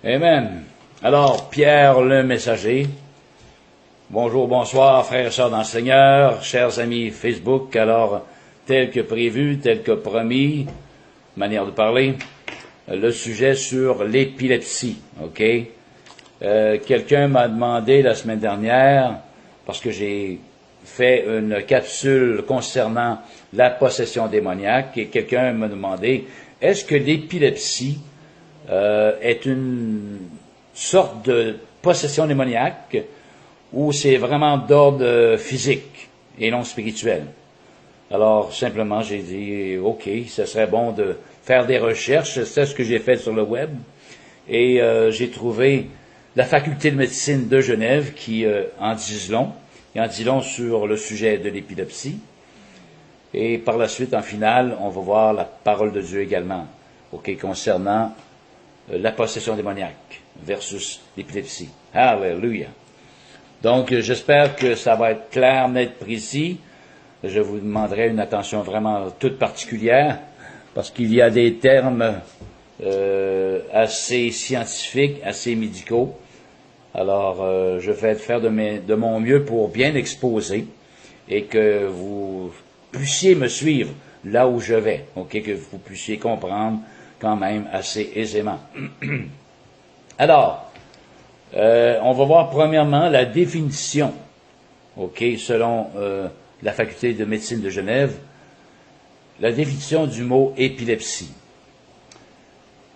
Amen. Alors, Pierre le messager. Bonjour, bonsoir, frères et sœurs dans le Seigneur, chers amis Facebook. Alors, tel que prévu, tel que promis, manière de parler, le sujet sur l'épilepsie, OK? Quelqu'un m'a demandé la semaine dernière, parce que j'ai fait une capsule concernant la possession démoniaque, et quelqu'un m'a demandé, est-ce que l'épilepsie est une sorte de possession démoniaque ou c'est vraiment d'ordre physique et non spirituel? Alors, simplement, j'ai dit, OK, ce serait bon de faire des recherches. C'est ce que j'ai fait sur le web. Et j'ai trouvé la faculté de médecine de Genève qui en dit long. Il en dit long sur le sujet de l'épilepsie. Et par la suite, en finale, on va voir la parole de Dieu également, OK, concernant la possession démoniaque versus l'épilepsie. Alléluia. Donc, j'espère que ça va être clair, net, précis. Je vous demanderai une attention vraiment toute particulière, parce qu'il y a des termes assez scientifiques, assez médicaux. Alors, je vais faire de mon mieux pour bien exposer et que vous puissiez me suivre là où je vais, OK, que vous puissiez comprendre quand même assez aisément. Alors, on va voir premièrement la définition, OK, selon la faculté de médecine de Genève, la définition du mot épilepsie.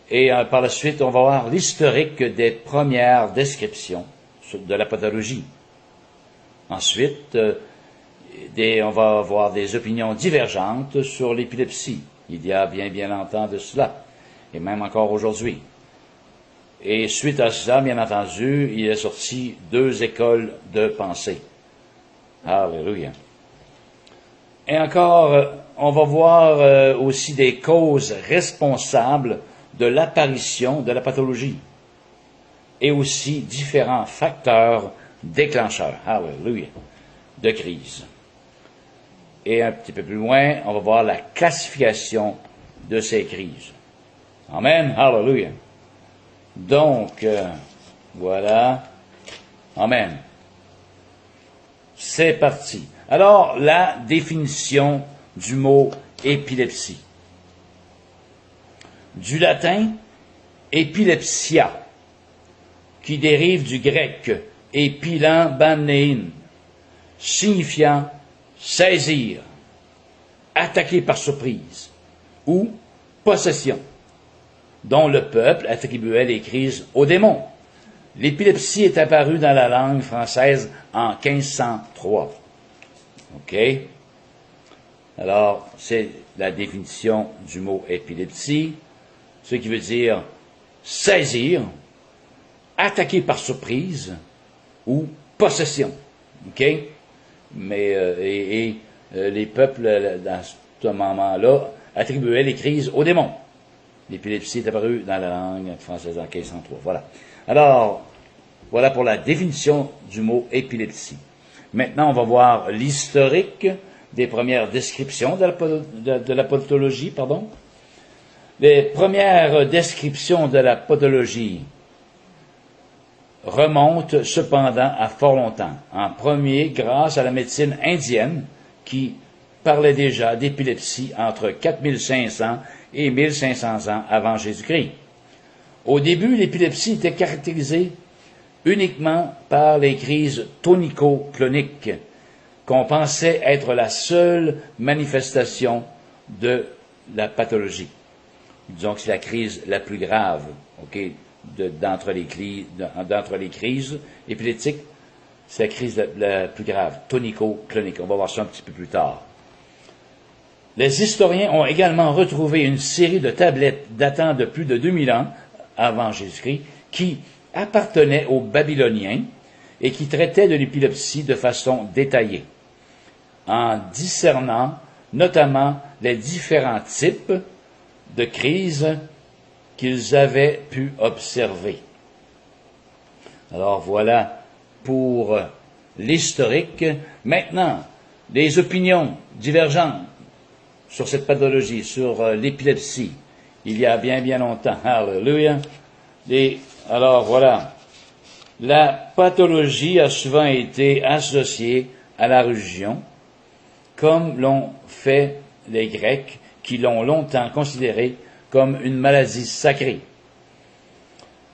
Et par la suite, on va voir l'historique des premières descriptions de la pathologie. Ensuite, on va avoir des opinions divergentes sur l'épilepsie. Il y a bien longtemps de cela, et même encore aujourd'hui. Et suite à cela, bien entendu, il est sorti deux écoles de pensée. Alléluia. Et encore, on va voir aussi des causes responsables de l'apparition de la pathologie et aussi différents facteurs déclencheurs, alléluia, de crise. Et un petit peu plus loin, on va voir la classification de ces crises. Amen, alléluia. Donc, voilà. Amen. C'est parti. Alors, la définition du mot épilepsie. Du latin epilepsia, qui dérive du grec epilambanein, signifiant saisir, attaquer par surprise, ou possession, dont le peuple attribuait les crises aux démons. L'épilepsie est apparue dans la langue française en 1503. OK? Alors, c'est la définition du mot épilepsie, ce qui veut dire saisir, attaquer par surprise ou possession. OK? Mais les peuples, dans ce moment-là, attribuaient les crises aux démons. L'épilepsie est apparue dans la langue française en 1503. Voilà. Alors, voilà pour la définition du mot épilepsie. Maintenant, on va voir l'historique des premières descriptions de la pathologie, pardon. Les premières descriptions de la pathologie remontent cependant à fort longtemps. En premier, grâce à la médecine indienne, qui parlait déjà d'épilepsie entre 4500 et 1500 ans avant Jésus-Christ. Au début, l'épilepsie était caractérisée uniquement par les crises tonico-cloniques, qu'on pensait être la seule manifestation de la pathologie. Disons que c'est la crise la plus grave, OK, d'entre les crises épileptiques, c'est la crise la plus grave, tonico-clonique. On va voir ça un petit peu plus tard. Les historiens ont également retrouvé une série de tablettes datant de plus de 2000 ans avant Jésus-Christ qui appartenaient aux Babyloniens et qui traitaient de l'épilepsie de façon détaillée, en discernant notamment les différents types de crises qu'ils avaient pu observer. Alors voilà pour l'historique. Maintenant, les opinions divergentes sur cette pathologie, sur l'épilepsie, il y a bien longtemps, alléluia, les Alors voilà, la pathologie a souvent été associée à la religion, comme l'ont fait les Grecs, qui l'ont longtemps considérée comme une maladie sacrée.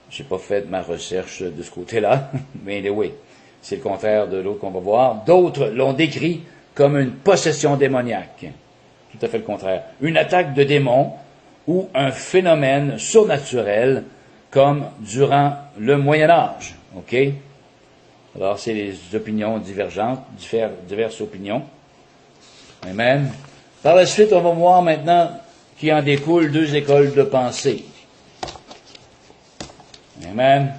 J'ai pas fait ma recherche de ce côté-là, mais oui, c'est le contraire de l'autre qu'on va voir. D'autres l'ont décrit comme une possession démoniaque. Tout à fait le contraire. Une attaque de démons ou un phénomène surnaturel comme durant le Moyen Âge. OK? Alors, c'est les opinions divergentes, diverses opinions. Amen. Par la suite, on va voir maintenant qu'il en découle deux écoles de pensée. Amen.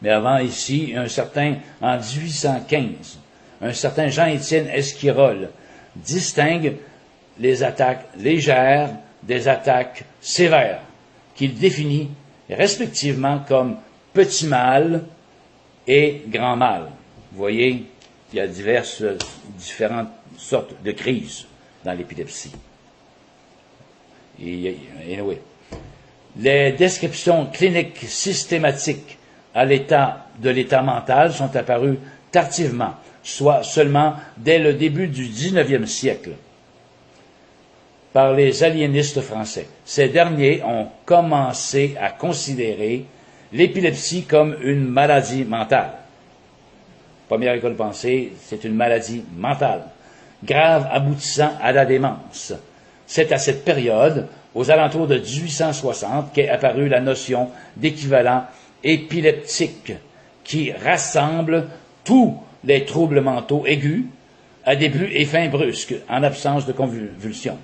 Mais avant, ici, en 1815, un certain Jean-Étienne Esquirol distingue les attaques légères des attaques sévères, qu'il définit respectivement comme petit mal et grand mal. Vous voyez, il y a différentes sortes de crises dans l'épilepsie. Anyway. Les descriptions cliniques systématiques de l'état mental sont apparues tardivement, soit seulement dès le début du 19e siècle, par les aliénistes français. Ces derniers ont commencé à considérer l'épilepsie comme une maladie mentale. Première école de pensée, c'est une maladie mentale, grave aboutissant à la démence. C'est à cette période, aux alentours de 1860, qu'est apparue la notion d'équivalent épileptique, qui rassemble tous les troubles mentaux aigus, à début et fin brusques, en absence de convulsions.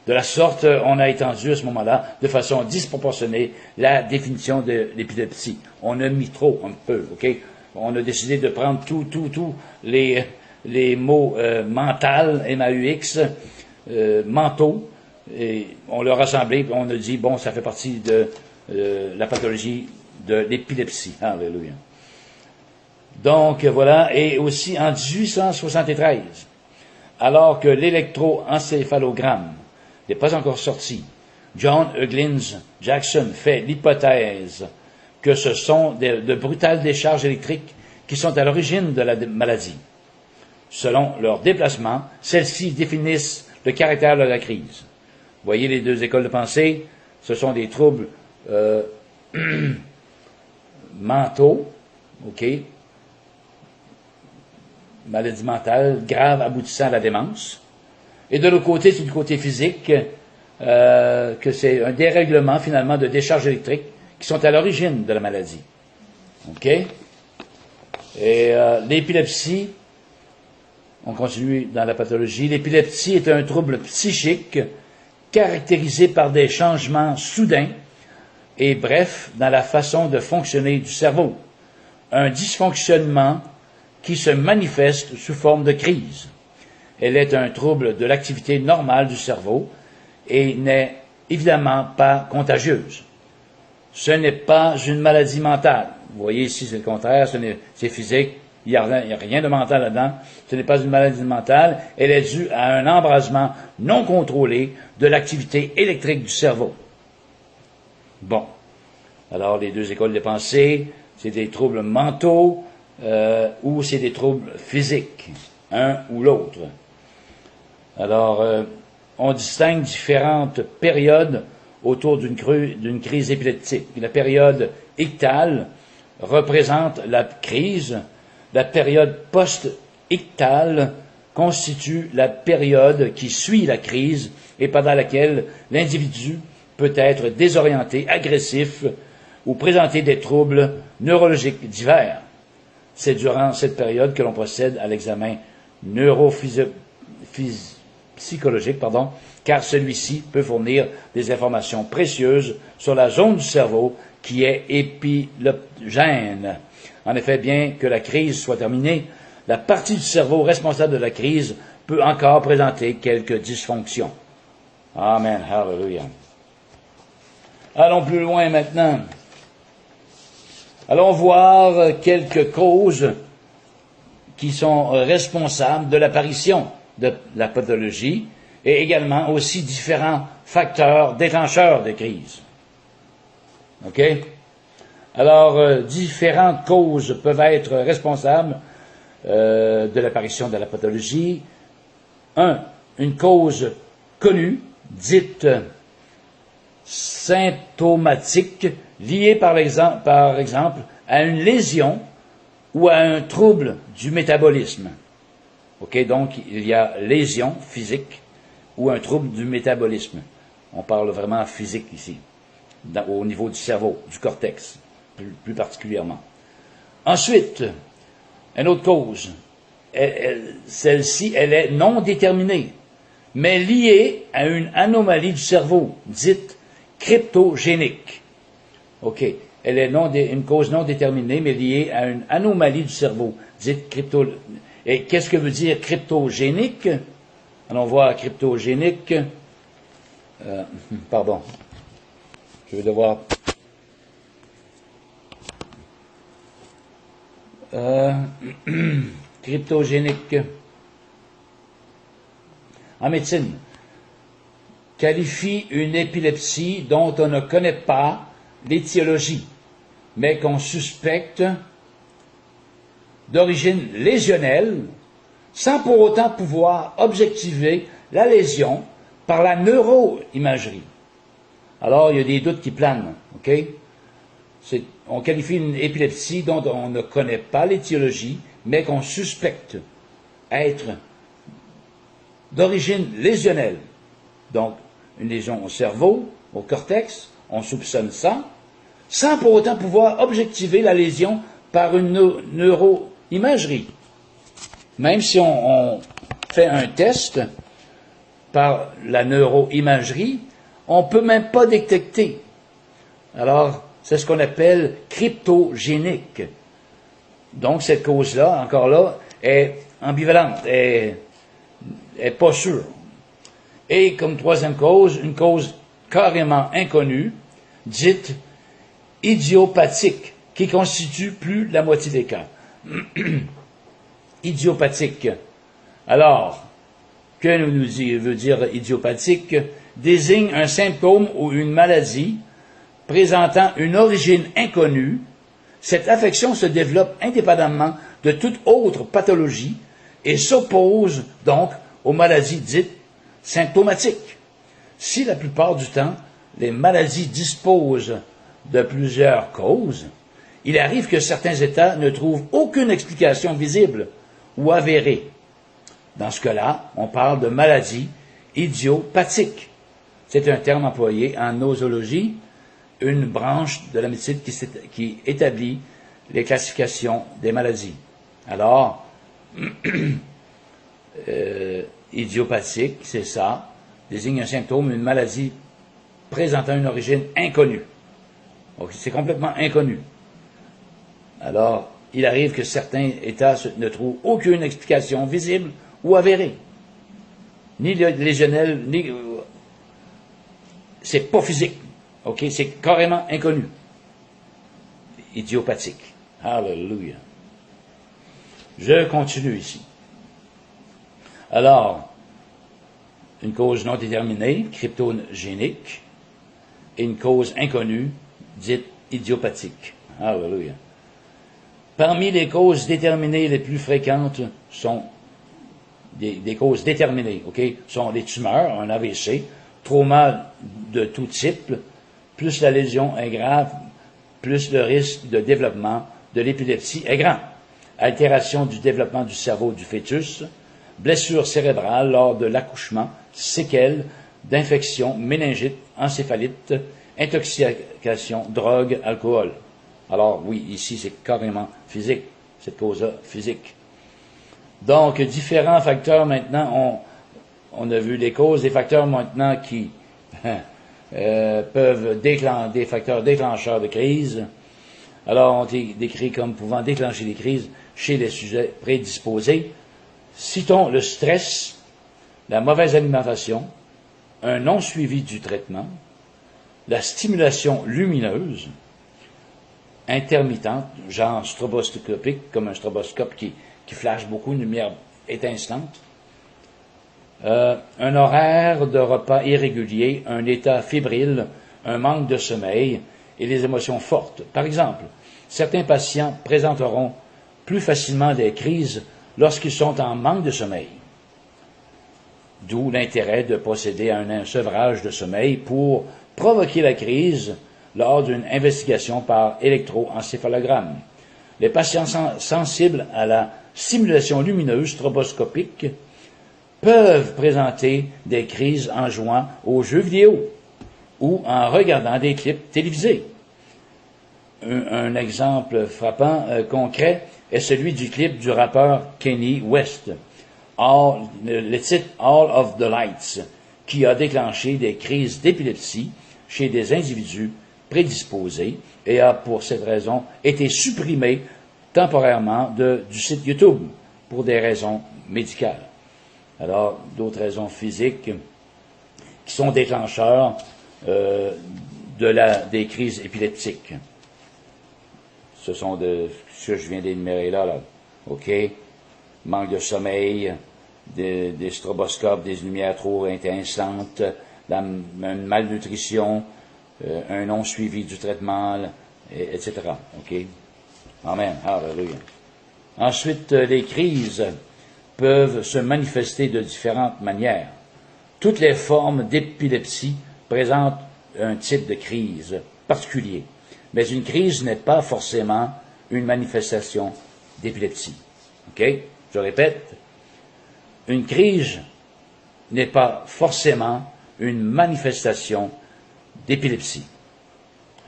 De la sorte, on a étendu à ce moment-là, de façon disproportionnée, la définition de l'épilepsie. On a mis trop, un peu, OK? On a décidé de prendre tous les mots mental, M-A-U-X, mentaux, et on l'a rassemblé, et on a dit, bon, ça fait partie de la pathologie de l'épilepsie. Alléluia. Donc, voilà, et aussi en 1873, alors que l'électroencéphalogramme n'est pas encore sorti, John Huggins Jackson fait l'hypothèse que ce sont de brutales décharges électriques qui sont à l'origine de la maladie. Selon leur déplacement, celles-ci définissent le caractère de la crise. Vous voyez les deux écoles de pensée, ce sont des troubles mentaux, OK, maladie mentale grave aboutissant à la démence. Et de l'autre côté, c'est du côté physique, que c'est un dérèglement finalement de décharges électriques qui sont à l'origine de la maladie. OK? Et l'épilepsie, on continue dans la pathologie, l'épilepsie est un trouble psychique caractérisé par des changements soudains et brefs dans la façon de fonctionner du cerveau. Un dysfonctionnement qui se manifeste sous forme de crise. Elle est un trouble de l'activité normale du cerveau et n'est évidemment pas contagieuse. Ce n'est pas une maladie mentale. Vous voyez ici, c'est le contraire, c'est physique, il n'y a rien de mental là-dedans. Ce n'est pas une maladie mentale, elle est due à un embrasement non contrôlé de l'activité électrique du cerveau. Bon. Alors, les deux écoles de pensée, c'est des troubles mentaux ou c'est des troubles physiques, un ou l'autre. Alors, on distingue différentes périodes autour d'une crise épileptique. La période ictale représente la crise. La période post-ictale constitue la période qui suit la crise et pendant laquelle l'individu peut être désorienté, agressif ou présenter des troubles neurologiques divers. C'est durant cette période que l'on procède à l'examen psychologique, car celui-ci peut fournir des informations précieuses sur la zone du cerveau qui est épilogène. En effet, bien que la crise soit terminée, la partie du cerveau responsable de la crise peut encore présenter quelques dysfonctions. Amen. Hallelujah. Allons plus loin maintenant. Allons voir quelques causes qui sont responsables de l'apparition de la pathologie et également aussi différents facteurs déclencheurs de crise. OK? Alors, différentes causes peuvent être responsables de l'apparition de la pathologie. Une cause connue, dite symptomatique, liée par exemple à une lésion ou à un trouble du métabolisme. OK, donc il y a lésion physique ou un trouble du métabolisme. On parle vraiment physique ici, au niveau du cerveau, du cortex, plus particulièrement. Ensuite, une autre cause, celle-ci, elle est non déterminée, mais liée à une anomalie du cerveau, dite cryptogénique. OK, elle est une cause non déterminée, mais liée à une anomalie du cerveau, dite cryptogénique. Et qu'est-ce que veut dire cryptogénique? Allons voir cryptogénique. Pardon. Je vais devoir... cryptogénique. En médecine, qualifie une épilepsie dont on ne connaît pas l'étiologie, mais qu'on suspecte d'origine lésionnelle, sans pour autant pouvoir objectiver la lésion par la neuroimagerie. Alors, il y a des doutes qui planent, OK? On qualifie une épilepsie dont on ne connaît pas l'étiologie, mais qu'on suspecte être d'origine lésionnelle. Donc, une lésion au cerveau, au cortex, on soupçonne ça, sans pour autant pouvoir objectiver la lésion par une neuroimagerie. Même si on fait un test par la neuroimagerie, on ne peut même pas détecter. Alors, c'est ce qu'on appelle cryptogénique. Donc, cette cause-là, encore là, est ambivalente, est pas sûre. Et comme troisième cause, une cause carrément inconnue, dite idiopathique, qui constitue plus de la moitié des cas. Idiopathique. Alors, que veut dire idiopathique? Désigne un symptôme ou une maladie présentant une origine inconnue. Cette affection se développe indépendamment de toute autre pathologie et s'oppose donc aux maladies dites symptomatiques. Si la plupart du temps, les maladies disposent de plusieurs causes, il arrive que certains États ne trouvent aucune explication visible ou avérée. Dans ce cas-là, on parle de maladie idiopathique. C'est un terme employé en nosologie, une branche de la médecine qui établit les classifications des maladies. Alors, idiopathique, c'est ça, désigne un symptôme, une maladie présentant une origine inconnue. Donc, c'est complètement inconnu. Alors, il arrive que certains États ne trouvent aucune explication visible ou avérée. Ni lésionnelle, ni... c'est pas physique. OK? C'est carrément inconnu. Idiopathique. Alléluia. Je continue ici. Alors, une cause non déterminée, cryptogénique, et une cause inconnue, dite idiopathique. Alléluia. Parmi les causes déterminées les plus fréquentes sont des causes déterminées, OK? Sont les tumeurs, un AVC, trauma de tout type, plus la lésion est grave, plus le risque de développement de l'épilepsie est grand. Altération du développement du cerveau du fœtus, blessure cérébrale lors de l'accouchement, séquelles d'infection, méningite, encéphalite, intoxication, drogue, alcool. Alors oui, ici c'est carrément physique, cette cause-là physique. Donc, différents facteurs maintenant, on a vu les causes, des facteurs maintenant qui peuvent des facteurs déclencheurs de crise. Alors, on est décrit comme pouvant déclencher des crises chez les sujets prédisposés. Citons le stress, la mauvaise alimentation, un non-suivi du traitement, la stimulation lumineuse, intermittente, genre stroboscopique, comme un stroboscope qui flash beaucoup, une lumière étincelante, un horaire de repas irrégulier, un état fébrile, un manque de sommeil et les émotions fortes. Par exemple, certains patients présenteront plus facilement des crises lorsqu'ils sont en manque de sommeil. D'où l'intérêt de procéder à un sevrage de sommeil pour provoquer la crise lors d'une investigation par électroencéphalogramme. Les patients sensibles à la stimulation lumineuse stroboscopique peuvent présenter des crises en jouant aux jeux vidéo ou en regardant des clips télévisés. Un exemple frappant concret est celui du clip du rappeur Kanye West, le titre All of the Lights, qui a déclenché des crises d'épilepsie chez des individus prédisposés et a pour cette raison été supprimé temporairement du site YouTube pour des raisons médicales. Alors, d'autres raisons physiques qui sont déclencheurs des crises épileptiques. Ce sont ce que je viens d'énumérer là. OK? Manque de sommeil, des stroboscopes, des lumières trop intensantes, une malnutrition, un non suivi du traitement, etc. OK? Amen. Hallelujah. Ensuite, les crises peuvent se manifester de différentes manières. Toutes les formes d'épilepsie présentent un type de crise particulier. Mais une crise n'est pas forcément une manifestation d'épilepsie. OK? Je répète, une crise n'est pas forcément une manifestation d'épilepsie.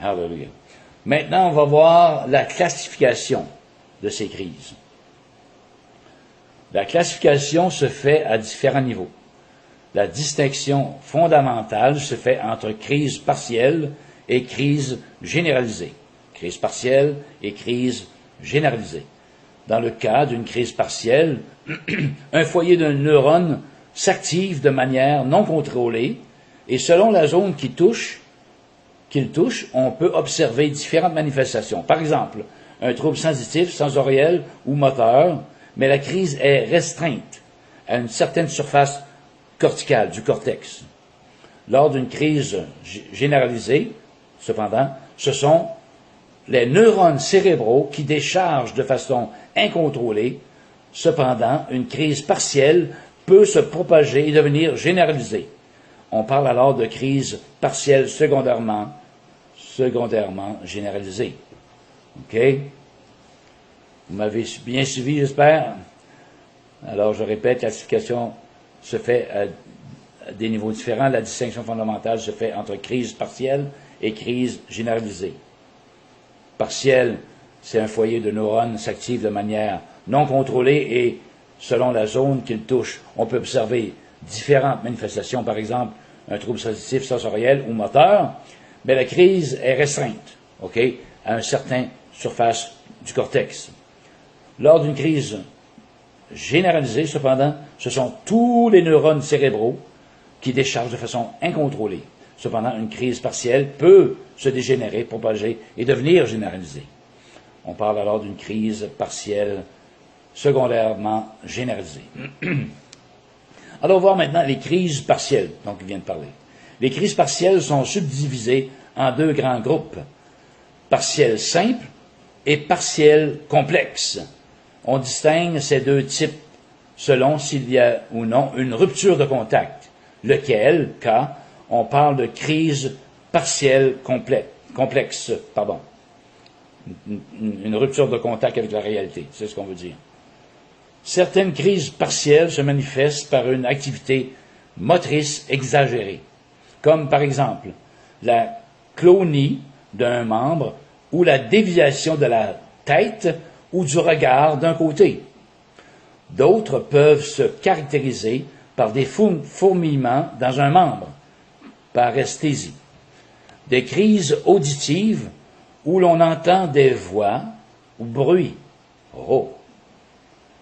Hallelujah. Maintenant, on va voir la classification de ces crises. La classification se fait à différents niveaux. La distinction fondamentale se fait entre crise partielle et crise généralisée. Crise partielle et crise généralisée. Dans le cas d'une crise partielle, un foyer de neurones s'active de manière non contrôlée et selon la zone qu'il touche, on peut observer différentes manifestations. Par exemple, un trouble sensitif, sensoriel ou moteur, mais la crise est restreinte à une certaine surface corticale, du cortex. Lors d'une crise généralisée, cependant, ce sont les neurones cérébraux qui déchargent de façon incontrôlée. Cependant, une crise partielle peut se propager et devenir généralisée. On parle alors de crise partielle secondairement généralisée. OK? Vous m'avez bien suivi, j'espère? Alors, je répète, la classification se fait à des niveaux différents. La distinction fondamentale se fait entre crise partielle et crise généralisée. Partielle, c'est un foyer de neurones s'active de manière non contrôlée et selon la zone qu'il touche, on peut observer différentes manifestations, par exemple un trouble sensitif, sensoriel ou moteur, mais la crise est restreinte, OK, à une certaine surface du cortex. Lors d'une crise généralisée, cependant, ce sont tous les neurones cérébraux qui déchargent de façon incontrôlée. Cependant, une crise partielle peut se dégénérer, propager et devenir généralisée. On parle alors d'une crise partielle secondairement généralisée. Alors, on va voir maintenant les crises partielles dont il vient de parler. Les crises partielles sont subdivisées en deux grands groupes, partielles simples et partielles complexes. On distingue ces deux types selon s'il y a ou non une rupture de contact, lequel cas on parle de crise partielle complexe. Une rupture de contact avec la réalité, c'est ce qu'on veut dire. Certaines crises partielles se manifestent par une activité motrice exagérée, comme par exemple la clonie d'un membre ou la déviation de la tête ou du regard d'un côté. D'autres peuvent se caractériser par des fourmillements dans un membre, paresthésie. Des crises auditives où l'on entend des voix ou bruits. Oh!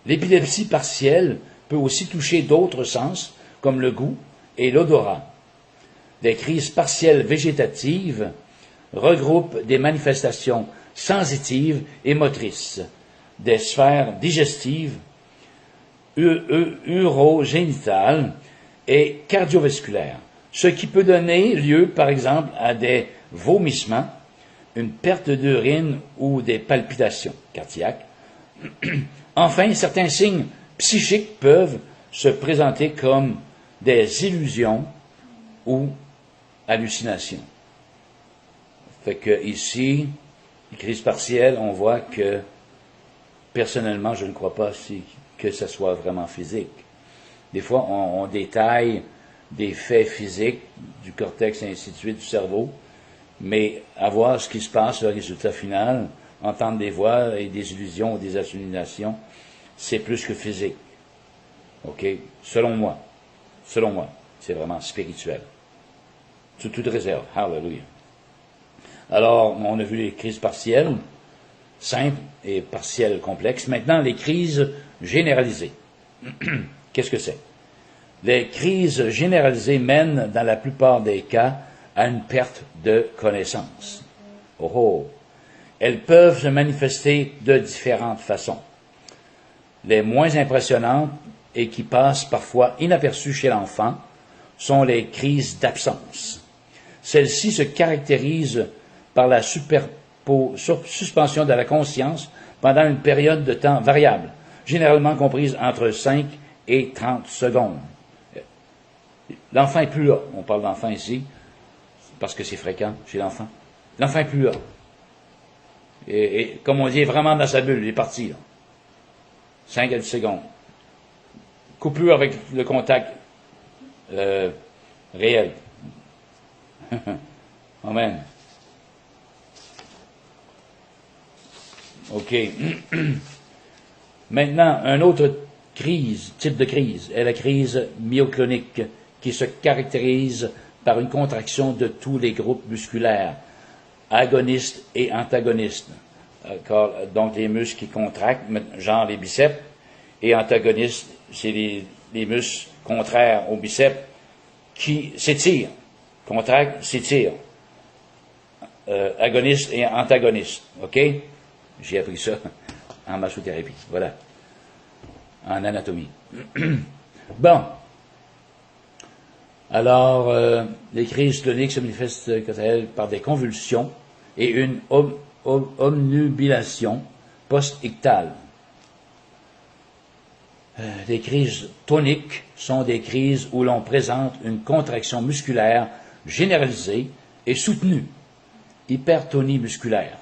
L'épilepsie partielle peut aussi toucher d'autres sens, comme le goût et l'odorat. Des crises partielles végétatives regroupent des manifestations sensitives et motrices, des sphères digestives, urogénitales et cardiovasculaires, ce qui peut donner lieu, par exemple, à des vomissements, une perte d'urine ou des palpitations cardiaques. Enfin, certains signes psychiques peuvent se présenter comme des illusions ou hallucinations. Fait que ici, les crises partielles, on voit que personnellement, je ne crois pas que ce soit vraiment physique. Des fois, on détaille des faits physiques du cortex et ainsi de suite, du cerveau, mais à voir ce qui se passe, le résultat final, entendre des voix et des illusions ou des hallucinations, c'est plus que physique. OK? Selon moi, c'est vraiment spirituel. Sous toute réserve. Hallelujah. Alors, on a vu les crises partielles, simples et partielles complexes. Maintenant, les crises généralisées. Qu'est-ce que c'est? Les crises généralisées mènent, dans la plupart des cas, à une perte de connaissance. Oh oh! Elles peuvent se manifester de différentes façons. Les moins impressionnantes et qui passent parfois inaperçues chez l'enfant sont les crises d'absence. Celles-ci se caractérisent par la suspension de la conscience pendant une période de temps variable, généralement comprise entre 5 et 30 secondes. L'enfant n'est plus là. On parle d'enfant ici, parce que c'est fréquent chez l'enfant. L'enfant n'est plus là. Et comme on dit, il est vraiment dans sa bulle, il est parti, là. 5 à 10 secondes. Coupure avec le contact réel. Amen. OK. Maintenant, un autre type de crise est la crise myoclonique, qui se caractérise par une contraction de tous les groupes musculaires, agonistes et antagonistes. Donc, les muscles qui contractent, genre les biceps, et antagonistes, c'est les muscles contraires aux biceps qui s'étirent. Contractent, s'étirent. Agonistes et antagonistes. OK? J'ai appris ça en massothérapie. Voilà. En anatomie. Bon. Alors, les crises cloniques se manifestent par des convulsions et une omnubilation post-ictale. Les crises toniques sont des crises où l'on présente une contraction musculaire généralisée et soutenue, hypertonie musculaire.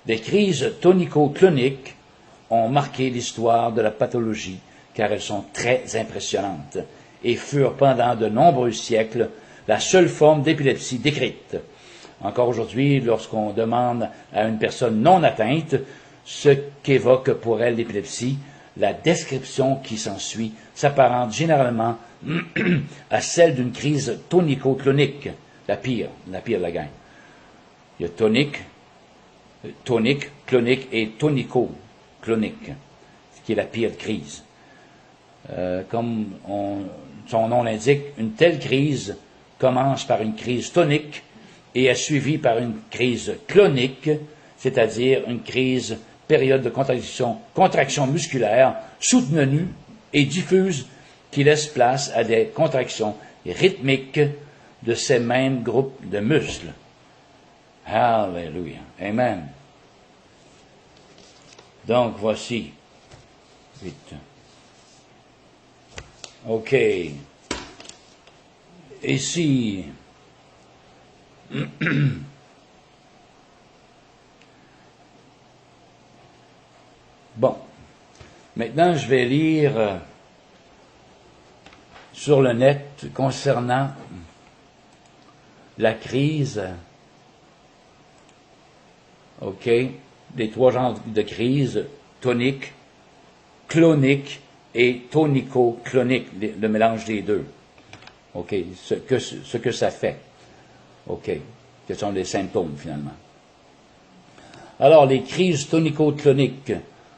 Les crises tonico-cloniques ont marqué l'histoire de la pathologie car elles sont très impressionnantes et furent pendant de nombreux siècles la seule forme d'épilepsie décrite. Encore aujourd'hui, lorsqu'on demande à une personne non atteinte ce qu'évoque pour elle l'épilepsie, la description qui s'ensuit s'apparente généralement à celle d'une crise tonico-clonique, la pire de la gang. Il y a tonique, clonique et tonico-clonique, ce qui est la pire crise. Comme son nom l'indique, une telle crise commence par une crise tonique et est suivie par une crise clonique, c'est-à-dire une période de contraction musculaire soutenue et diffuse qui laisse place à des contractions rythmiques de ces mêmes groupes de muscles. Alléluia. Amen. Donc, voici. Vite. OK. Ici. Bon. Maintenant, je vais lire sur le net concernant la crise. OK. Les trois genres de crise, tonique, clonique et tonico-clonique, le mélange des deux. OK. Ce que ça fait. OK. Quels sont les symptômes, finalement. Alors, les crises tonico-cloniques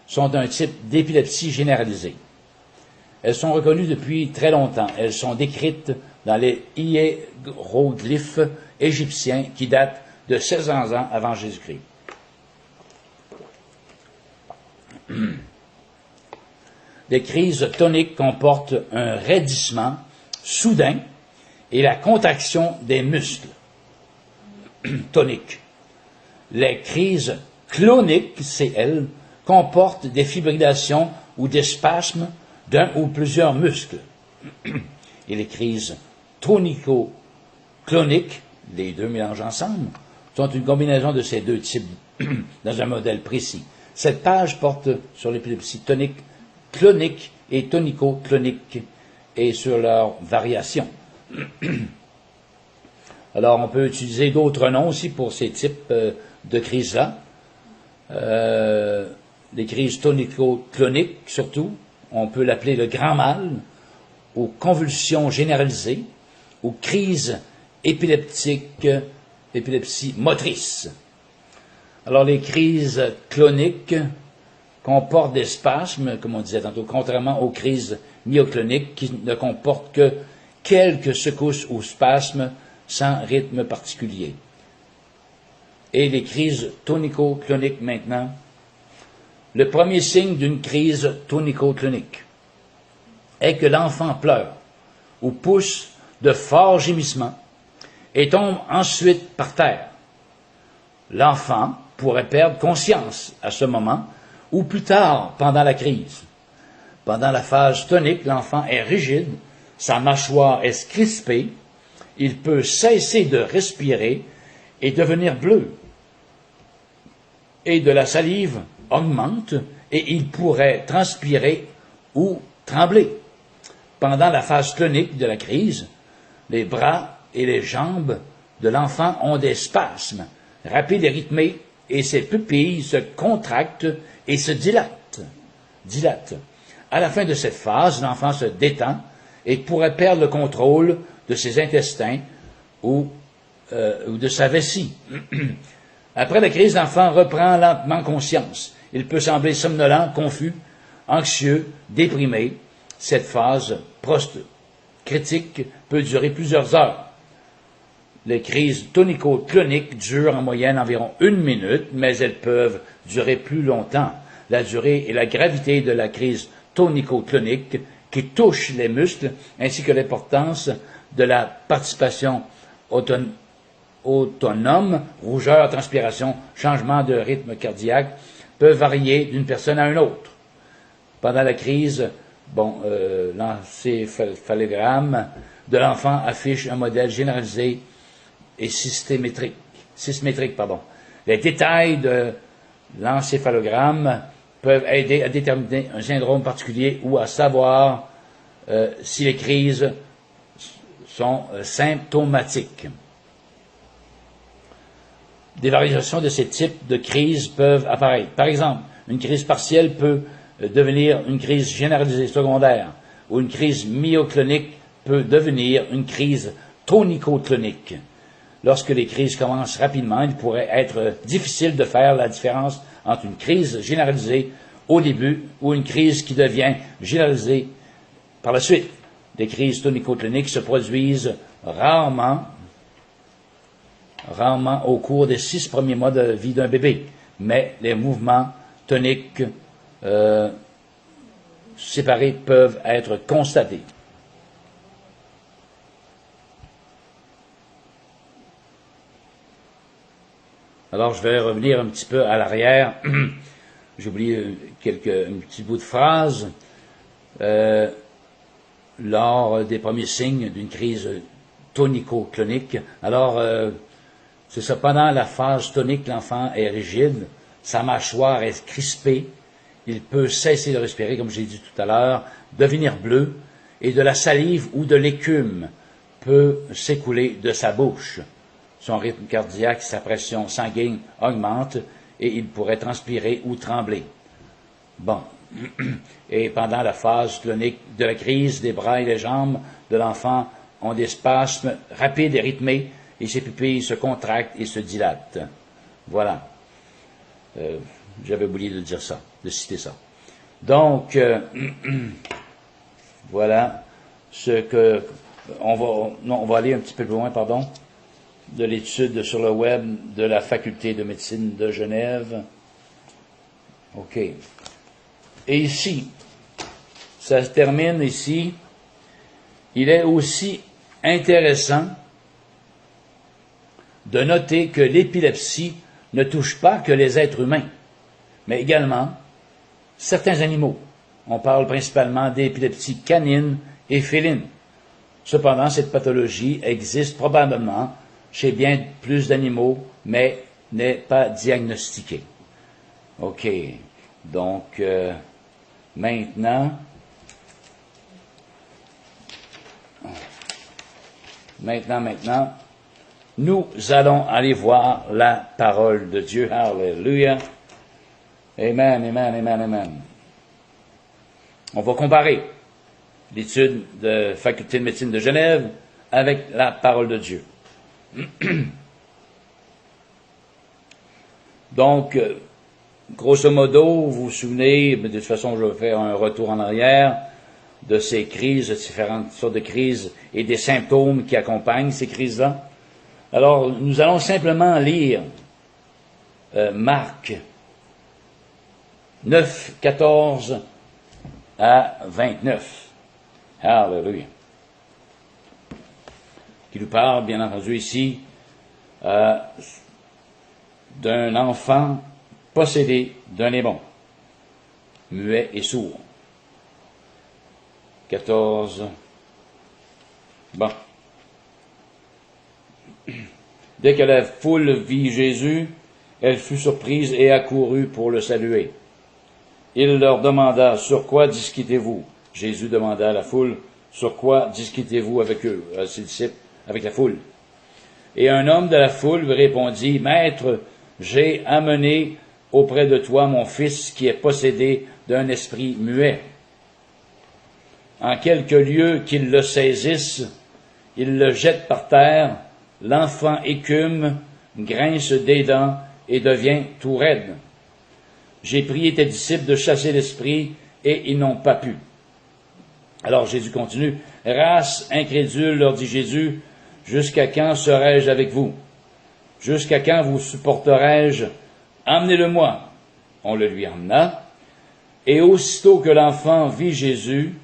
sont un type d'épilepsie généralisée. Elles sont reconnues depuis très longtemps. Elles sont décrites dans les hiéroglyphes égyptiens qui datent de 1600 ans avant Jésus-Christ. Les crises toniques comportent un raidissement soudain et la contraction des muscles toniques. Les crises cloniques, CL, comportent des fibrillations ou des spasmes d'un ou plusieurs muscles. Et les crises tonico-cloniques, les deux mélangés ensemble, sont une combinaison de ces deux types dans un modèle précis. Cette page porte sur l'épilepsie tonique, clonique et tonico-clonique et sur leurs variations. Alors, on peut utiliser d'autres noms aussi pour ces types de crises-là. Les crises tonico-cloniques, surtout, on peut l'appeler le grand mal, ou convulsions généralisées, ou crise épileptique, épilepsie motrice. Alors, les crises cloniques comportent des spasmes, comme on disait tantôt, contrairement aux crises myocloniques qui ne comportent que quelques secousses ou spasmes sans rythme particulier. Et les crises tonico-cloniques maintenant. Le premier signe d'une crise tonico-clonique est que l'enfant pleure ou pousse de forts gémissements et tombe ensuite par terre. L'enfant pourrait perdre conscience à ce moment ou plus tard pendant la crise. Pendant la phase tonique, l'enfant est rigide, sa mâchoire est crispée, il peut cesser de respirer et devenir bleu. Et de la salive augmente et il pourrait transpirer ou trembler. Pendant la phase clonique de la crise, les bras et les jambes de l'enfant ont des spasmes rapides et rythmés et ses pupilles se contractent et se dilatent. À la fin de cette phase, l'enfant se détend et pourrait perdre le contrôle de ses intestins ou de sa vessie. Après la crise, l'enfant reprend lentement conscience. Il peut sembler somnolent, confus, anxieux, déprimé. Cette phase post-critique peut durer plusieurs heures. Les crises tonico-cloniques durent en moyenne environ 1 minute, mais elles peuvent durer plus longtemps. La durée et la gravité de la crise tonico-clonique qui touche les muscles, ainsi que l'importance de la participation autonome, rougeur, transpiration, changement de rythme cardiaque, peuvent varier d'une personne à une autre. Pendant la crise, l'encéphalogramme de l'enfant affiche un modèle généralisé et symétrique. Les détails de l'encéphalogramme peuvent aider à déterminer un syndrome particulier ou à savoir si les crises sont symptomatiques. Des variations de ces types de crises peuvent apparaître. Par exemple, une crise partielle peut devenir une crise généralisée secondaire, ou une crise myoclonique peut devenir une crise tonico-clonique. Lorsque les crises commencent rapidement, il pourrait être difficile de faire la différence entre une crise généralisée au début ou une crise qui devient généralisée par la suite. Les crises tonico-cloniques se produisent rarement au cours des 6 premiers mois de vie d'un bébé, mais les mouvements toniques séparés peuvent être constatés. Alors, je vais revenir un petit peu à l'arrière. J'ai oublié un petit bout de phrase. Lors des premiers signes d'une crise tonico-clonique. Alors, c'est ça, pendant la phase tonique, l'enfant est rigide, sa mâchoire est crispée, il peut cesser de respirer, comme j'ai dit tout à l'heure, devenir bleu, et de la salive ou de l'écume peut s'écouler de sa bouche. Son rythme cardiaque, sa pression sanguine augmente, et il pourrait transpirer ou trembler. Bon. Et pendant la phase clonique de la crise, les bras et les jambes de l'enfant ont des spasmes rapides et rythmés, et ses pupilles se contractent et se dilatent. Voilà. J'avais oublié de dire ça, de citer ça. Donc, voilà ce que on va aller un petit peu plus loin, de l'étude sur le web de la Faculté de médecine de Genève. OK. Et ici, ça se termine ici. Il est aussi intéressant de noter que l'épilepsie ne touche pas que les êtres humains, mais également certains animaux. On parle principalement d'épilepsie canine et féline. Cependant, cette pathologie existe probablement chez bien plus d'animaux, mais n'est pas diagnostiquée. OK. Donc, maintenant, nous allons aller voir la parole de Dieu. Alléluia. Amen, amen, amen, amen. On va comparer l'étude de Faculté de médecine de Genève avec la parole de Dieu. Donc, grosso modo, vous vous souvenez, de toute façon, je vais faire un retour en arrière de ces crises, de différentes sortes de crises et des symptômes qui accompagnent ces crises-là. Alors, nous allons simplement lire Marc 9, 14 à 29. Alléluia. Qui nous parle, bien entendu, ici, d'un enfant possédé d'un démon, muet et sourd. 14. Bon. Dès que la foule vit Jésus, elle fut surprise et accourut pour le saluer. Il leur demanda, sur quoi discutez-vous? Jésus demanda à la foule, sur quoi discutez-vous avec eux, ses disciples, avec la foule? Et un homme de la foule lui répondit, Maître, j'ai amené auprès de toi mon fils qui est possédé d'un esprit muet. En quelque lieu qu'il le saisisse, il le jette par terre, l'enfant écume, grince des dents et devient tout raide. J'ai prié tes disciples de chasser l'esprit et ils n'ont pas pu. Alors Jésus continue, race incrédule, leur dit Jésus, jusqu'à quand serai-je avec vous? Jusqu'à quand vous supporterai-je? Emmenez-le-moi. On le lui emmena, et aussitôt que l'enfant vit Jésus,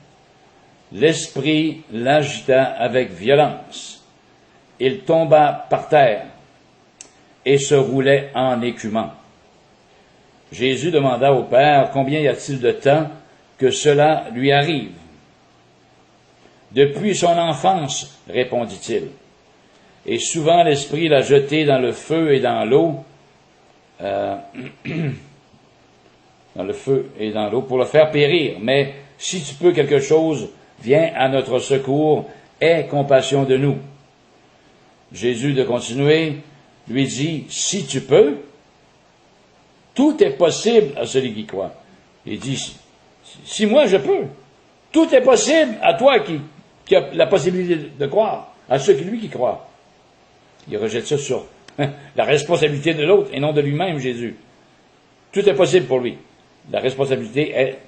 l'esprit l'agita avec violence. Il tomba par terre et se roulait en écumant. Jésus demanda au Père, combien y a-t-il de temps que cela lui arrive? Depuis son enfance, répondit-il. Et souvent l'Esprit l'a jeté dans le feu et dans l'eau, dans le feu et dans l'eau, pour le faire périr. Mais si tu peux quelque chose, viens à notre secours, aie compassion de nous. Jésus, de continuer, lui dit, si tu peux, tout est possible à celui qui croit. Il dit, si moi je peux, tout est possible à toi qui a la possibilité de croire, à ceux qui lui qui croient. Il rejette ça sur la responsabilité de l'autre et non de lui-même, Jésus. Tout est possible pour lui. La responsabilité est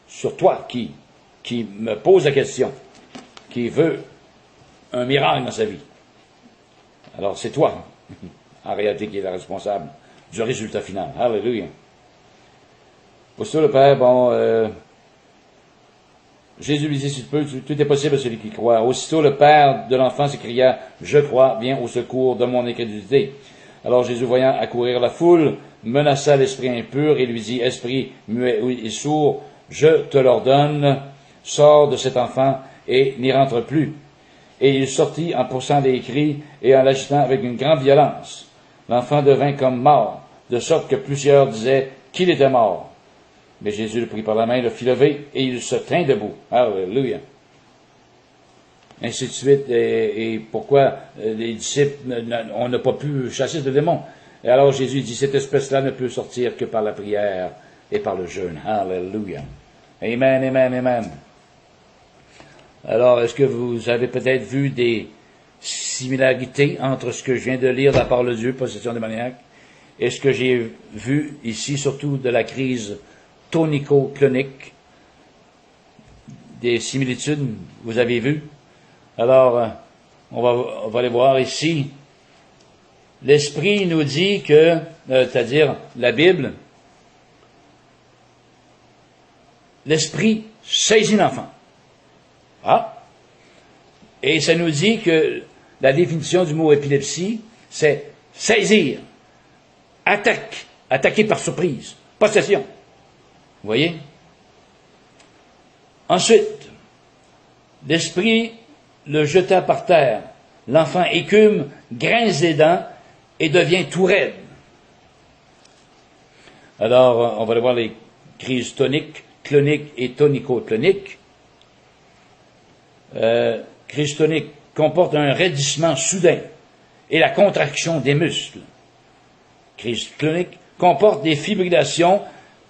sur toi qui me pose la question, qui veut un miracle dans sa vie. Alors c'est toi, en réalité, qui est la responsable du résultat final. Alléluia. Pour ça, le Père, Jésus lui dit, si tu peux, tout est possible à celui qui croit. Aussitôt, le père de l'enfant s'écria, je crois, viens au secours de mon incrédulité. Alors Jésus, voyant accourir la foule, menaça l'esprit impur et lui dit, esprit muet et sourd, je te l'ordonne, sors de cet enfant et n'y rentre plus. Et il sortit en poussant des cris et en l'agitant avec une grande violence. L'enfant devint comme mort, de sorte que plusieurs disaient qu'il était mort. Mais Jésus le prit par la main, le fit lever, et il se tint debout. Alléluia. Ainsi de suite, et pourquoi les disciples, on n'a pas pu chasser ce démon. Et alors Jésus dit, cette espèce-là ne peut sortir que par la prière et par le jeûne. Alléluia. Amen, amen, amen. Alors, est-ce que vous avez peut-être vu des similarités entre ce que je viens de lire de la parole de Dieu, possession démoniaque, et ce que j'ai vu ici, surtout de la crise tonico-clonique, des similitudes, vous avez vu? Alors, on va aller voir ici. L'Esprit nous dit que, c'est-à-dire la Bible, l'Esprit saisit l'enfant. Ah! Et ça nous dit que la définition du mot épilepsie, c'est saisir. attaqué par surprise, possession. Vous voyez? Ensuite, l'esprit le jeta par terre. L'enfant écume, grince les dents et devient tout raide. Alors, on va aller voir les crises toniques, cloniques et tonico-cloniques. Crise tonique comporte un raidissement soudain et la contraction des muscles. Crise clonique comporte des fibrillations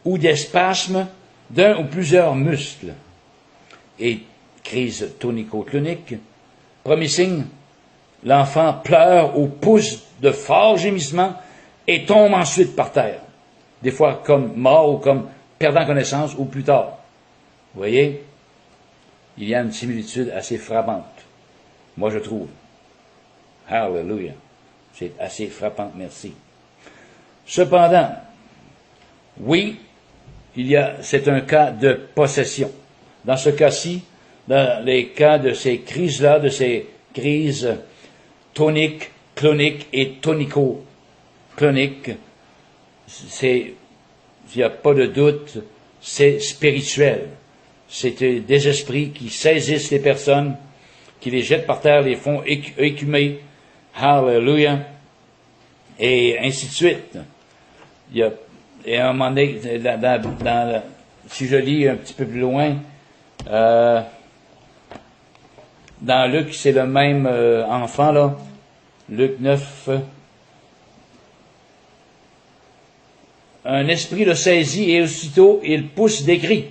ou des spasmes d'un ou plusieurs muscles. Et crise tonico-clonique, premier signe, l'enfant pleure ou pousse de forts gémissements et tombe ensuite par terre. Des fois comme mort ou comme perdant connaissance ou plus tard. Vous voyez, il y a une similitude assez frappante. Moi, je trouve. Hallelujah. C'est assez frappant, merci. Cependant, oui, c'est un cas de possession. Dans ce cas-ci, dans les cas de ces crises-là, de ces crises toniques, cloniques et tonico-cloniques, il n'y a pas de doute, c'est spirituel. C'est des esprits qui saisissent les personnes, qui les jettent par terre, les font écumer, hallelujah, et ainsi de suite. Et à un moment donné, si je lis un petit peu plus loin, dans Luc, c'est le même enfant, là, Luc 9, un esprit le saisit et aussitôt il pousse des cris.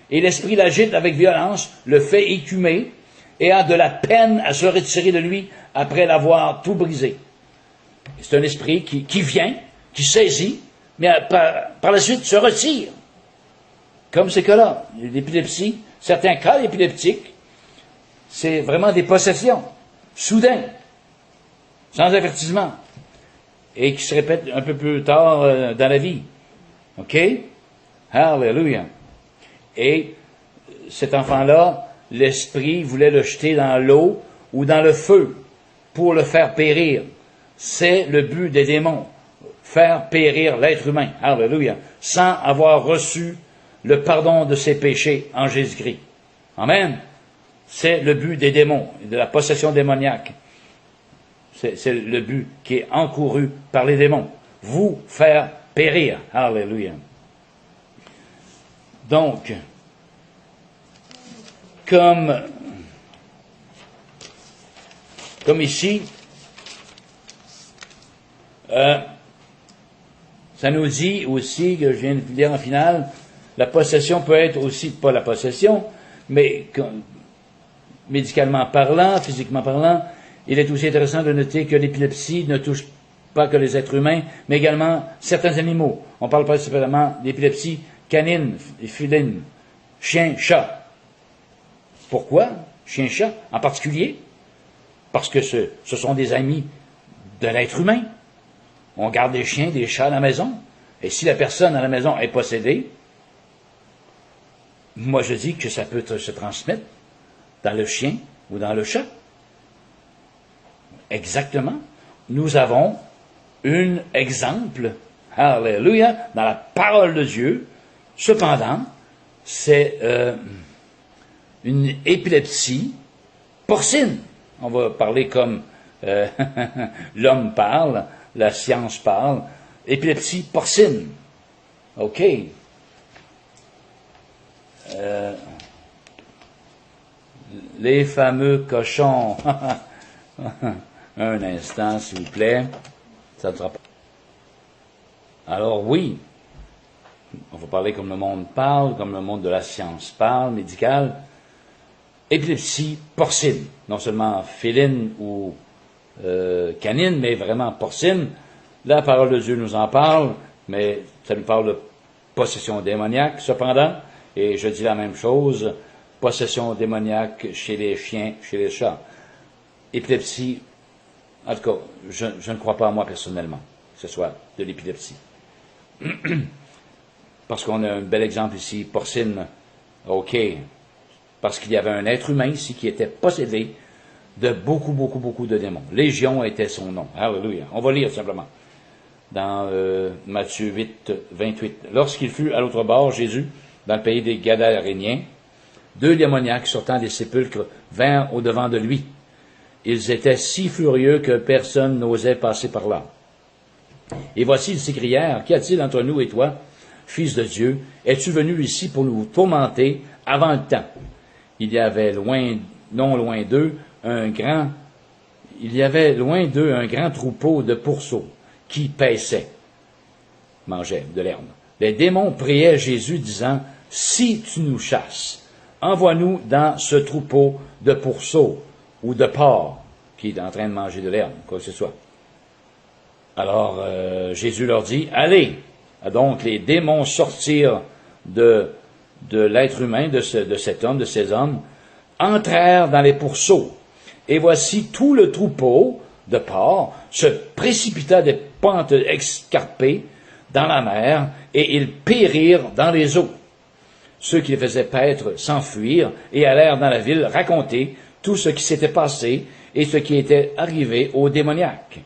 Et l'esprit l'agite avec violence, le fait écumer et a de la peine à se retirer de lui après l'avoir tout brisé. C'est un esprit qui vient, qui saisit, mais par la suite se retire. Comme ces cas-là, l'épilepsie, certains cas épileptiques, c'est vraiment des possessions, soudain, sans avertissement, et qui se répètent un peu plus tard dans la vie. OK? Hallelujah. Et cet enfant-là, l'esprit voulait le jeter dans l'eau ou dans le feu pour le faire périr. C'est le but des démons, faire périr l'être humain. Hallelujah. Sans avoir reçu le pardon de ses péchés en Jésus-Christ. Amen. C'est le but des démons, de la possession démoniaque. C'est le but qui est encouru par les démons. Vous faire périr. Alléluia. Donc, comme ici, ça nous dit aussi, que je viens de dire en finale, la possession peut être aussi, pas la possession, mais médicalement parlant, physiquement parlant, il est aussi intéressant de noter que l'épilepsie ne touche pas que les êtres humains, mais également certains animaux. On parle principalement d'épilepsie canine et féline, chien, chat. Pourquoi? Chien, chat, en particulier? Parce que ce sont des amis de l'être humain. On garde des chiens, des chats à la maison. Et si la personne à la maison est possédée, moi je dis que ça peut se transmettre dans le chien ou dans le chat. Exactement. Nous avons un exemple, alléluia, dans la parole de Dieu. Cependant, c'est une épilepsie porcine. On va parler comme l'homme parle, la science parle. Épilepsie porcine. OK. Les fameux cochons. Un instant, s'il vous plaît. Ça ne sera pas. Alors oui, on va parler comme le monde parle, comme le monde de la science parle, médicale. Épilepsie porcine, non seulement féline ou canine, mais vraiment porcine. La parole de Dieu nous en parle, mais ça nous parle de possession démoniaque, cependant, et je dis la même chose, possession démoniaque chez les chiens, chez les chats. Épilepsie, en tout cas, je ne crois pas à moi personnellement que ce soit de l'épilepsie. Parce qu'on a un bel exemple ici, porcine, OK, parce qu'il y avait un être humain ici qui était possédé de beaucoup de démons. Légion était son nom. Alléluia. On va lire simplement. dans Matthieu 8, 28. Lorsqu'il fut à l'autre bord, Jésus, dans le pays des Gadaréniens, 2 démoniaques sortant des sépulcres vinrent au-devant de lui. Ils étaient si furieux que personne n'osait passer par là. Et voici, ils s'écrièrent, qu'y a-t-il entre nous et toi, Fils de Dieu, es-tu venu ici pour nous tourmenter avant le temps? Il y avait non loin d'eux, un grand troupeau de pourceaux qui paissaient, mangeaient de l'herbe. Les démons priaient Jésus, disant, si tu nous chasses, envoie-nous dans ce troupeau de pourceaux ou de porcs qui est en train de manger de l'herbe, quoi que ce soit. Alors Jésus leur dit, allez. Donc les démons sortirent de l'être humain, de cet homme, de ces hommes, entrèrent dans les pourceaux. Et voici tout le troupeau de porcs se précipita des pentes escarpées dans la mer, et ils périrent dans les eaux. Ceux qui les faisaient paître s'enfuirent et allèrent dans la ville raconter tout ce qui s'était passé et ce qui était arrivé aux démoniaques.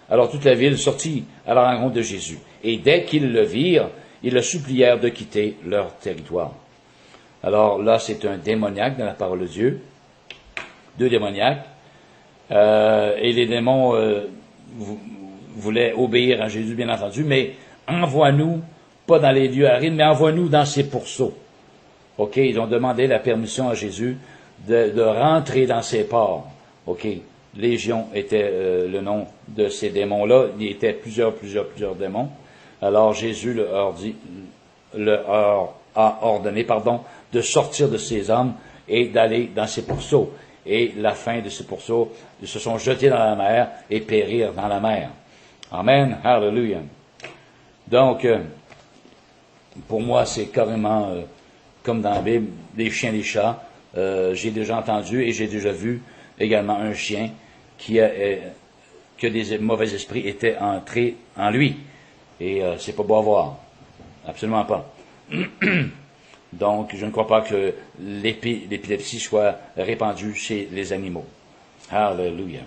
Alors toute la ville sortit à la rencontre de Jésus. Et dès qu'ils le virent, ils le supplièrent de quitter leur territoire. Alors là, c'est un démoniaque dans la parole de Dieu. 2 démoniaques. Et les démons voulaient obéir à Jésus, bien entendu, mais envoie-nous, pas dans les lieux arides, mais envoie-nous dans ces pourceaux. OK, ils ont demandé la permission à Jésus de rentrer dans ces ports. OK, Légion était le nom de ces démons-là. Il y était plusieurs démons. Alors Jésus leur a ordonné, de sortir de ces hommes et d'aller dans ces pourceaux. Et la fin de ces pourceaux, ils se sont jetés dans la mer et périrent dans la mer. Amen. Hallelujah. Donc, pour moi, c'est carrément comme dans la Bible, des chiens, des chats. J'ai déjà entendu et j'ai déjà vu également un chien que des mauvais esprits étaient entrés en lui. Et c'est pas beau à voir. Absolument pas. Donc, je ne crois pas que l'épilepsie soit répandue chez les animaux. Hallelujah.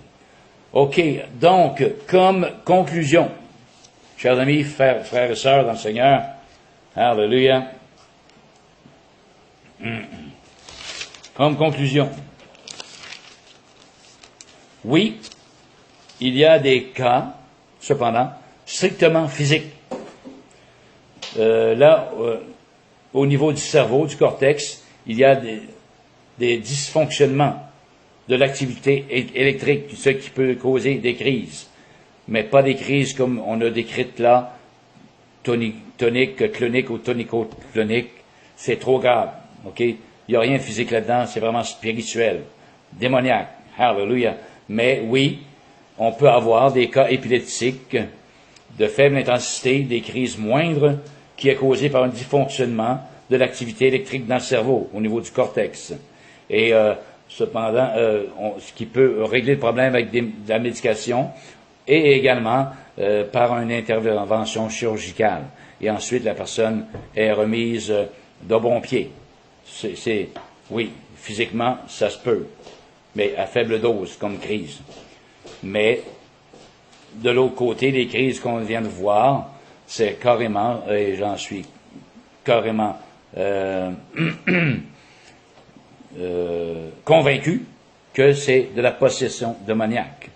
OK, donc, comme conclusion, chers amis, frères et sœurs dans le Seigneur, hallelujah. Comme conclusion, oui, il y a des cas, cependant, strictement physiques. Au niveau du cerveau, du cortex, il y a des dysfonctionnements de l'activité électrique, ce qui peut causer des crises. Mais pas des crises comme on a décrites là, tonique, clonique ou tonico-clonique. C'est trop grave. OK? Il n'y a rien de physique là-dedans, c'est vraiment spirituel, démoniaque. Hallelujah. Mais oui, on peut avoir des cas épileptiques de faible intensité, des crises moindres, qui est causé par un dysfonctionnement de l'activité électrique dans le cerveau, au niveau du cortex. Et cependant, ce qui peut régler le problème avec de la médication, et également par une intervention chirurgicale. Et ensuite, la personne est remise de bon pied. Oui, physiquement, ça se peut, mais à faible dose, comme crise. Mais, de l'autre côté, les crises qu'on vient de voir, c'est carrément, et j'en suis carrément convaincu que c'est de la possession démoniaque.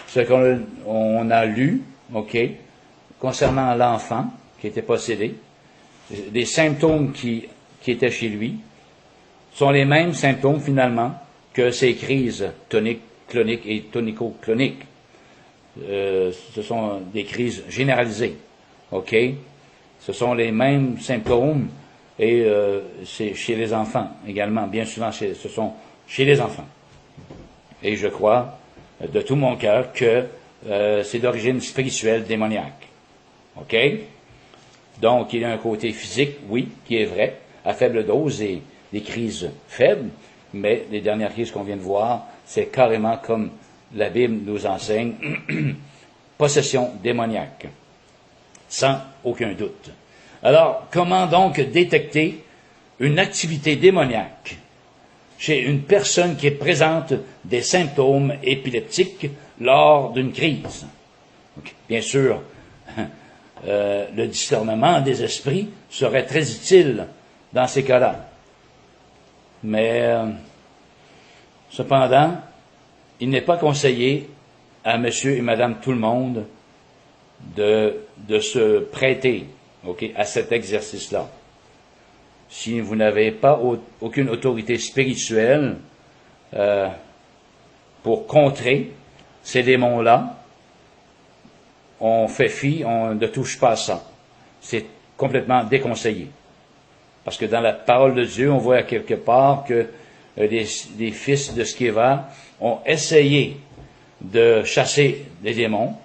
Ce qu'on a lu, OK, concernant l'enfant qui était possédé, des symptômes qui étaient chez lui sont les mêmes symptômes finalement que ces crises toniques, cloniques et tonico-cloniques. Ce sont des crises généralisées. OK? Ce sont les mêmes symptômes et c'est chez les enfants également. Bien souvent, ce sont chez les enfants. Et je crois de tout mon cœur que c'est d'origine spirituelle démoniaque. OK? Donc, il y a un côté physique, oui, qui est vrai, à faible dose et des crises faibles, mais les dernières crises qu'on vient de voir, c'est carrément comme la Bible nous enseigne, possession démoniaque, sans aucun doute. Alors, comment donc détecter une activité démoniaque chez une personne qui présente des symptômes épileptiques lors d'une crise? Donc, bien sûr, le discernement des esprits serait très utile dans ces cas-là. Mais, cependant, il n'est pas conseillé à monsieur et madame tout le monde de se prêter, à cet exercice-là. Si vous n'avez pas aucune autorité spirituelle pour contrer ces démons-là, on fait fi, on ne touche pas à ça. C'est complètement déconseillé. Parce que dans la parole de Dieu, on voit à quelque part que les fils de Sceva ont essayé de chasser les démons.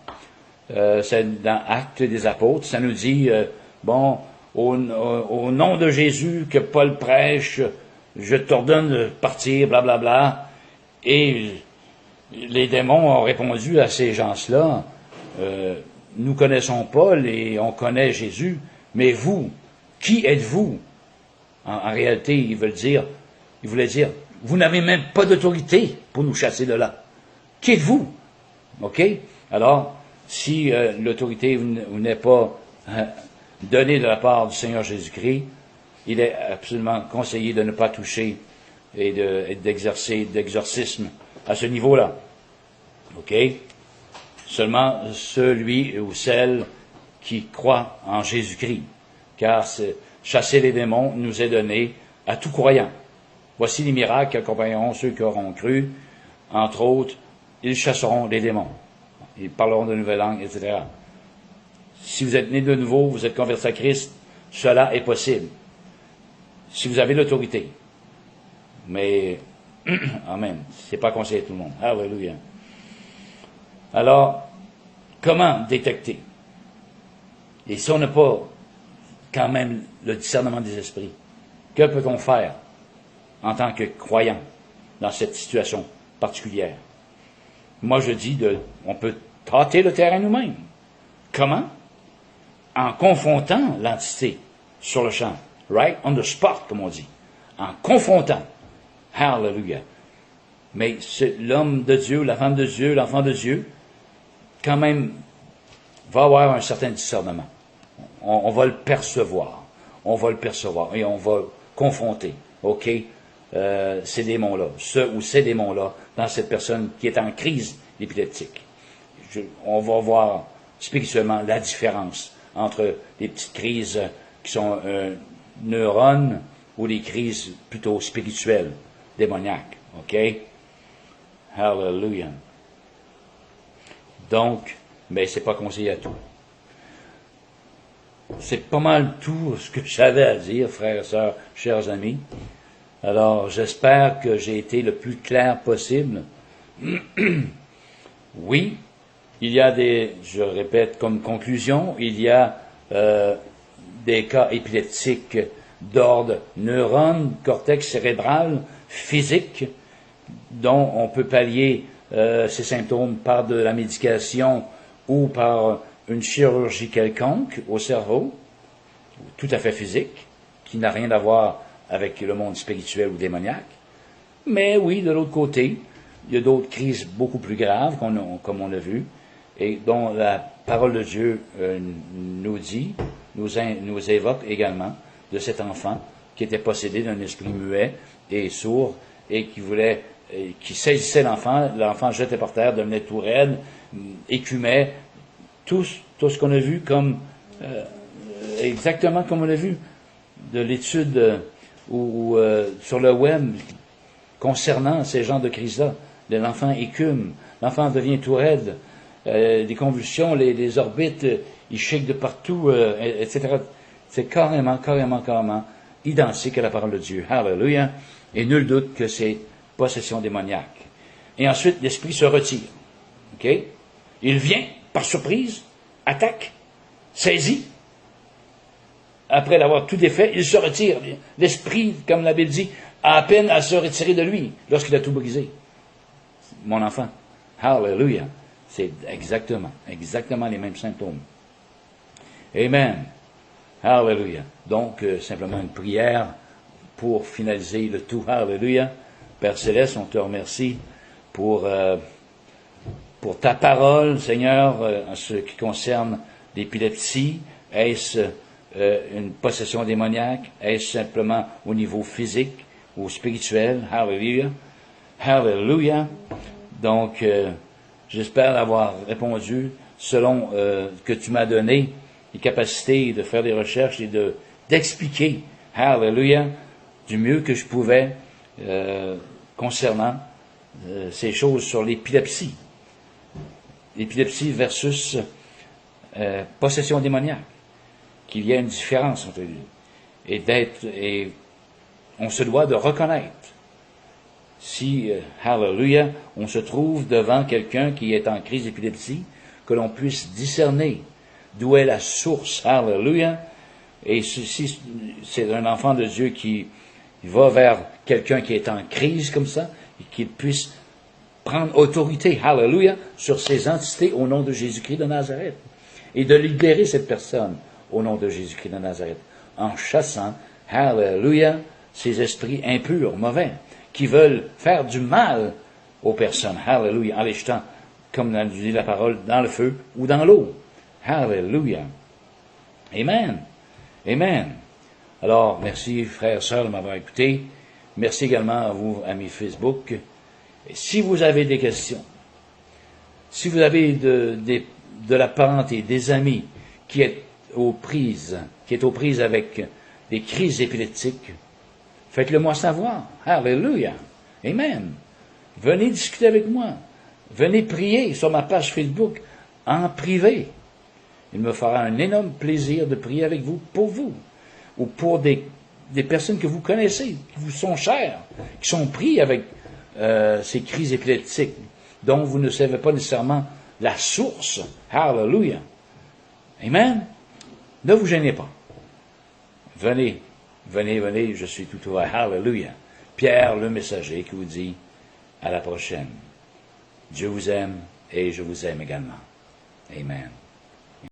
C'est dans Actes des Apôtres, ça nous dit, au nom de Jésus que Paul prêche, je t'ordonne de partir, blablabla. Et les démons ont répondu à ces gens-là, nous connaissons Paul et on connaît Jésus, mais vous, qui êtes-vous? En réalité, il voulait dire, vous n'avez même pas d'autorité pour nous chasser de là. Qui êtes-vous? Alors, si l'autorité vous n'est pas donnée de la part du Seigneur Jésus-Christ, il est absolument conseillé de ne pas toucher et d'exercer d'exorcisme à ce niveau-là. Seulement celui ou celle qui croit en Jésus-Christ, car chasser les démons nous est donné à tout croyant. Voici les miracles qui accompagneront ceux qui auront cru. Entre autres, ils chasseront les démons. Ils parleront de nouvelles langues, etc. Si vous êtes né de nouveau, vous êtes converti à Christ, cela est possible. Si vous avez l'autorité. Mais, amen, c'est pas conseillé à tout le monde. Alléluia. Alors, comment détecter? Et si on n'a pas quand même le discernement des esprits, que peut-on faire en tant que croyant dans cette situation particulière? Moi, je dis, on peut tâter le terrain nous-mêmes. Comment? En confrontant l'entité sur le champ. Right on the spot, comme on dit. En confrontant. Hallelujah. Mais l'homme de Dieu, la femme de Dieu, l'enfant de Dieu, quand même, va avoir un certain discernement. On va le percevoir. On va le percevoir et on va confronter. Ces démons-là, ces démons-là, dans cette personne qui est en crise épileptique. On va voir spirituellement la différence entre les petites crises qui sont neurones ou les crises plutôt spirituelles, démoniaques. Hallelujah. Donc, mais c'est pas conseillé à tout. C'est pas mal tout ce que j'avais à dire, frères et sœurs, chers amis. Alors, j'espère que j'ai été le plus clair possible. Oui, il y a je répète comme conclusion, il y a des cas épileptiques d'ordre neurone, cortex cérébral, physique, dont on peut pallier ces symptômes par de la médication ou par une chirurgie quelconque au cerveau, tout à fait physique, qui n'a rien à voir avec le monde spirituel ou démoniaque. Mais oui, de l'autre côté, il y a d'autres crises beaucoup plus graves, comme on l'a vu, et dont la parole de Dieu nous dit, nous évoque également de cet enfant qui était possédé d'un esprit muet et sourd et qui saisissait l'enfant jetait par terre, devenait tout raide, écumait, tout ce qu'on a vu comme exactement comme on a vu de l'étude sur le web concernant ces genres de crises-là. L'enfant écume, l'enfant devient tout raide, des convulsions, les orbites, ils shake de partout, etc. C'est carrément identique à la parole de Dieu. Hallelujah. Et nul doute que c'est possession démoniaque. Et ensuite, l'esprit se retire. Il vient, par surprise, attaque, saisit. Après l'avoir tout défait, il se retire. L'esprit, comme la Bible dit, a à peine à se retirer de lui lorsqu'il a tout brisé. Mon enfant. Hallelujah. C'est exactement les mêmes symptômes. Amen. Hallelujah. Donc, simplement une prière pour finaliser le tout. Hallelujah. Père Céleste, on te remercie pour ta parole, Seigneur, en ce qui concerne d'épilepsie? Est-ce une possession démoniaque? Est-ce simplement au niveau physique ou spirituel? Hallelujah! Hallelujah! Donc, j'espère avoir répondu selon que tu m'as donné les capacités de faire des recherches et d'expliquer, hallelujah, du mieux que je pouvais concernant ces choses sur l'épilepsie. L'épilepsie versus possession démoniaque. Qu'il y a une différence entre les deux. Et on se doit de reconnaître. Si, hallelujah, on se trouve devant quelqu'un qui est en crise d'épilepsie, que l'on puisse discerner d'où est la source, hallelujah, et si c'est un enfant de Dieu qui va vers quelqu'un qui est en crise comme ça, et qu'il puisse prendre autorité, hallelujah, sur ces entités au nom de Jésus-Christ de Nazareth, et de libérer cette personne au nom de Jésus-Christ de Nazareth, en chassant, hallelujah, ces esprits impurs, mauvais, qui veulent faire du mal aux personnes, hallelujah, en les jetant, comme nous dit la parole, dans le feu ou dans l'eau. Hallelujah. Amen. Amen. Alors, merci, frères et sœurs, de m'avoir écouté. Merci également à vous, amis Facebook. Et si vous avez des questions, si vous avez de la parenté, des amis qui est aux prises avec des crises épileptiques, faites-le moi savoir. Hallelujah. Amen. Venez discuter avec moi. Venez prier sur ma page Facebook en privé. Il me fera un énorme plaisir de prier avec vous, ou pour des personnes que vous connaissez, qui vous sont chères, qui sont pris avec ces crises épileptiques, dont vous ne savez pas nécessairement la source. Hallelujah. Amen. Ne vous gênez pas. Venez, je suis tout ouvert. Hallelujah. Pierre, le messager, qui vous dit à la prochaine. Dieu vous aime et je vous aime également. Amen.